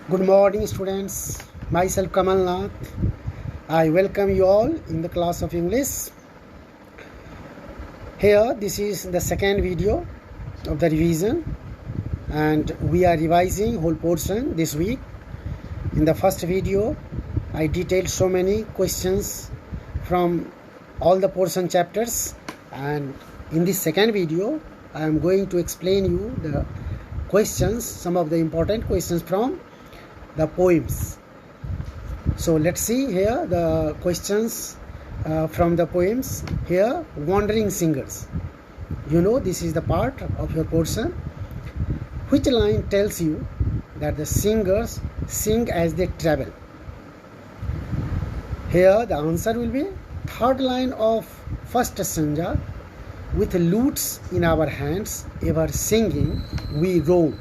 Good morning, students. Myself Kamal Nath. I welcome you all in the class of English. Here, this is the second video of the revision, and we are revising whole portion this week. In the first video, I detailed so many questions from all the portion chapters, and in this second video, I am going to explain you the questions, some of the important questions from the poems. So let's see here the questions from the poems. Here, Wandering Singers. You know, this is the part of your portion. Which line tells you that the singers sing as they travel? Here the answer will be third line of first stanza. With lutes in our hands, ever singing, we roam,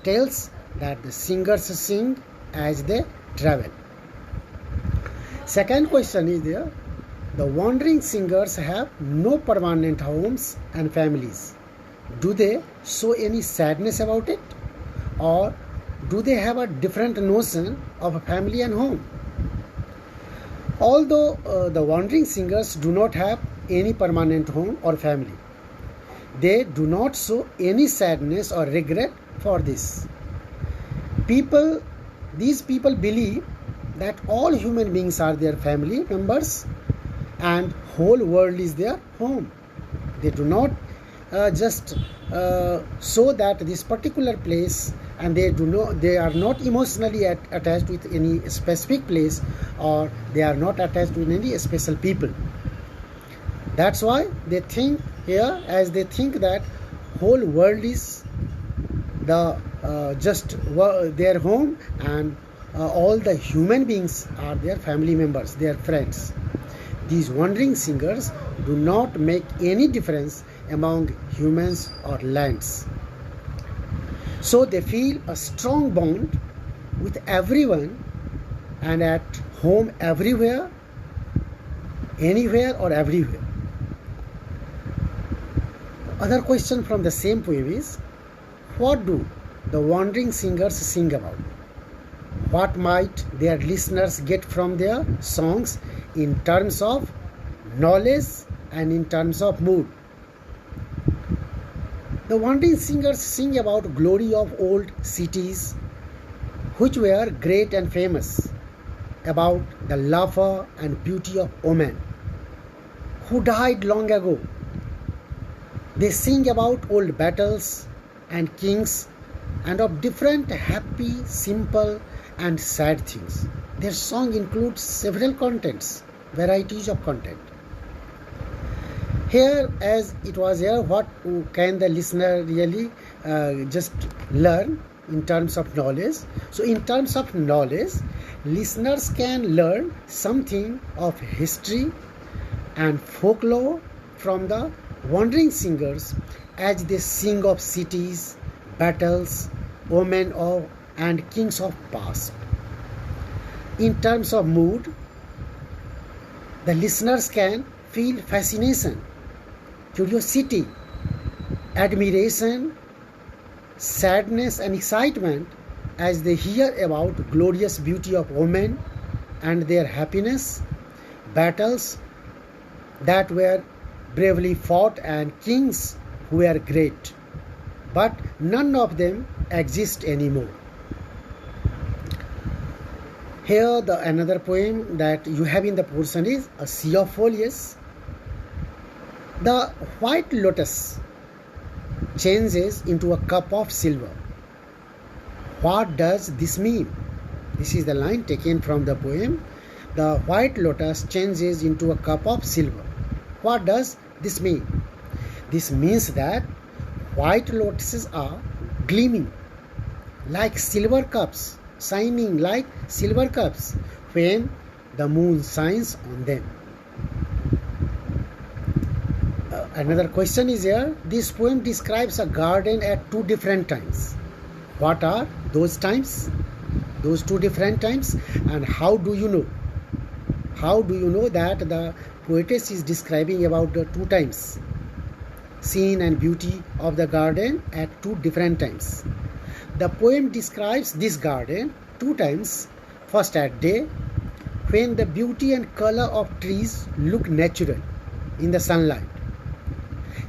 tells that the singers sing as they travel. Second question is there. The wandering singers have no permanent homes and families. Do they show any sadness about it? Or do they have a different notion of a family and home? Although the wandering singers do not have any permanent home or family, they do not show any sadness or regret for this. These people believe that all human beings are their family members and whole world is their home. They do not just show that this particular place, and they are not emotionally attached with any specific place, or they are not attached with any special people. That's why they think here, as they think that whole world is their home, and all the human beings are their family members, their friends. These wandering singers do not make any difference among humans or lands. So they feel a strong bond with everyone and at home everywhere, anywhere or everywhere. Other question from the same poem is, what do the wandering singers sing about? What might their listeners get from their songs in terms of knowledge and in terms of mood? The wandering singers sing about glory of old cities which were great and famous, about the laughter and beauty of women who died long ago. They sing about old battles and kings and of different happy, simple and sad things. Their song includes several contents, varieties of content. Here, as it was here, what can the listener really just learn in terms of knowledge? So in terms of knowledge, listeners can learn something of history and folklore from the wandering singers as they sing of cities, battles, women and kings of past. In terms of mood, the listeners can feel fascination, curiosity, admiration, sadness and excitement as they hear about glorious beauty of women and their happiness, battles that were bravely fought and kings who were great, but none of them exist anymore. Here another poem that you have in the portion is A Sea of Foliage. The white lotus changes into a cup of silver. What does this mean? This is the line taken from the poem. The white lotus changes into a cup of silver. What does this mean? This means that white lotuses are gleaming like silver cups, shining like silver cups when the moon shines on them. Another question is here. This poem describes a garden at two different times. What are those times? Those two different times, and how do you know? How do you know that the poetess is describing about the two times? Scene and beauty of the garden at two different times. The poem describes this garden two times. First at day, when the beauty and color of trees look natural in the sunlight.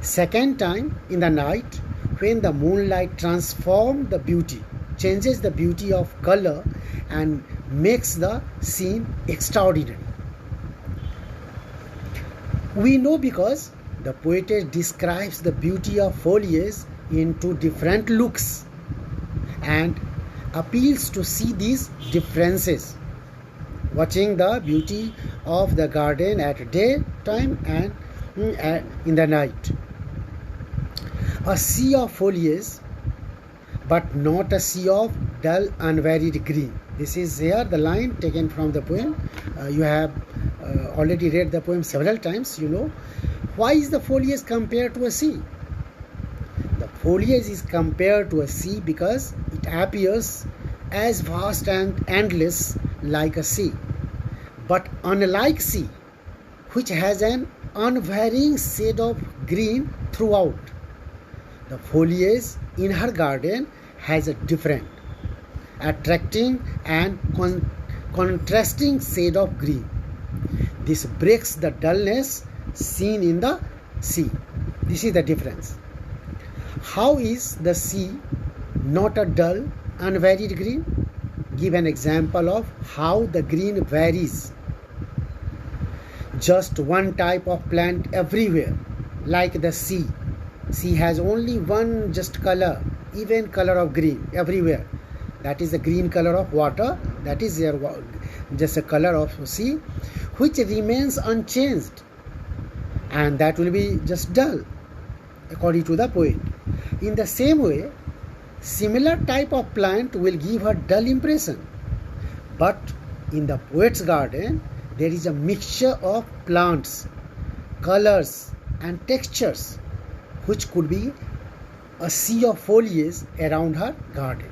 Second time in the night, when the moonlight transforms the beauty, changes the beauty of color and makes the scene extraordinary. We know because the poetess describes the beauty of foliage in two different looks and appeals to see these differences, watching the beauty of the garden at daytime and in the night. A sea of foliage, but not a sea of dull, unvaried green. This is here the line taken from the poem. You have already read the poem several times, you know. Why is the foliage compared to a sea? The foliage is compared to a sea because it appears as vast and endless like a sea. But unlike sea, which has an unvarying shade of green throughout, the foliage in her garden has a different, attracting and contrasting shade of green. This breaks the dullness seen in the sea. This is the difference. How is the sea not a dull, unvaried green? Give an example of how the green varies. Just one type of plant everywhere, like the sea. Sea has only one just color, even color of green everywhere. That is the green color of water. That is just a color of sea, which remains unchanged. And that will be just dull, according to the poet. In the same way, similar type of plant will give a dull impression. But in the poet's garden, there is a mixture of plants, colors and textures, which could be a sea of foliage around her garden.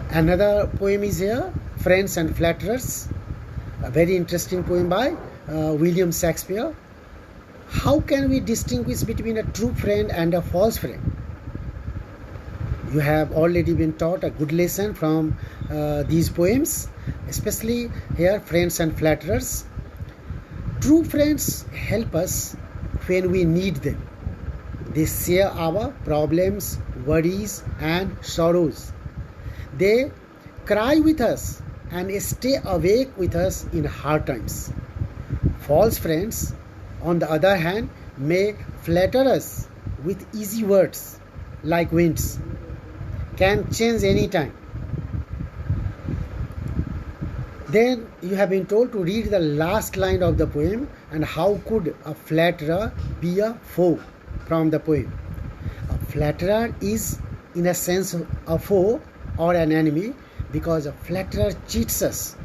Another poem is here, Friends and Flatterers, a very interesting poem by William Shakespeare. How can we distinguish between a true friend and a false friend? You have already been taught a good lesson from these poems, especially here, Friends and Flatterers. True friends help us when we need them. They share our problems, worries and sorrows. They cry with us and stay awake with us in hard times. False friends, on the other hand, may flatter us with easy words like winds, can change any time. Then you have been told to read the last line of the poem, and how could a flatterer be a foe from the poem? A flatterer is in a sense a foe or an enemy, because a flatterer cheats us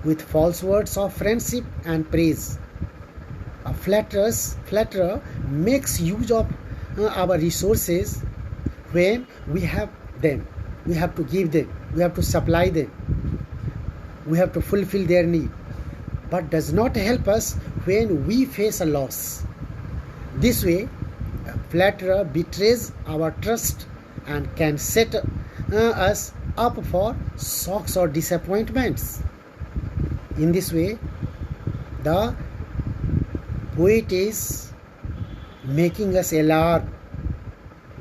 with false words of friendship and praise. A flatterer makes use of our resources when we have them. We have to give them, we have to supply them, we have to fulfill their need, but does not help us when we face a loss. This way, a flatterer betrays our trust and can set us up for shocks or disappointments. In this way, the poet is making us alarm,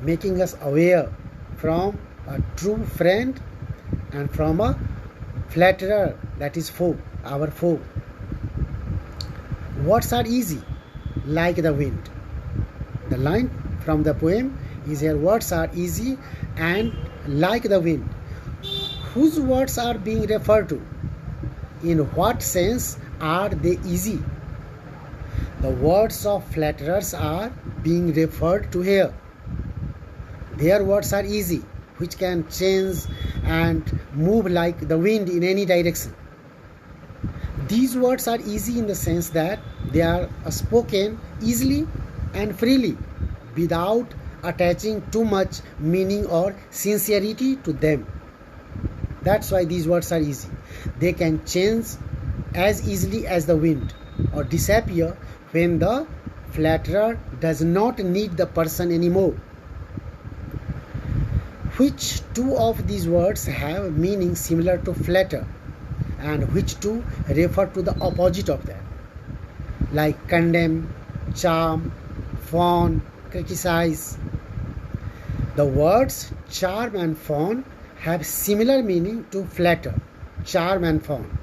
making us aware from a true friend and from a flatterer, that is foe, our foe. Words are easy like the wind. The line from the poem is here, words are easy and like the wind. Whose words are being referred to? In what sense are they easy? The words of flatterers are being referred to here. Their words are easy, which can change and move like the wind in any direction. These words are easy in the sense that they are spoken easily and freely without attaching too much meaning or sincerity to them. That's why these words are easy. They can change as easily as the wind or disappear when the flatterer does not need the person anymore. which two of these words have meaning similar to flatter and which two refer to the opposite of that, like condemn, charm, fawn, criticize. The words charm and fawn have similar meaning to flatter, charm and fawn,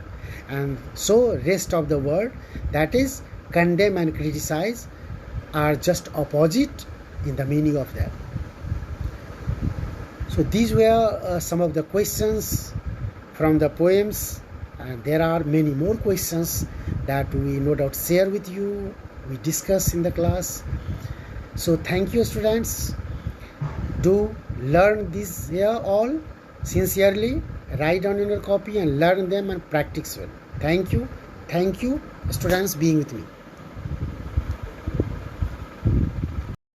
and so rest of the word, that is condemn and criticize, are just opposite in the meaning of that. So these were some of the questions from the poems, and there are many more questions that we no doubt share with you, we discuss in the class. So thank you students. Do learn this here all sincerely, write down in your copy and learn them and practice well. Thank you students being with me.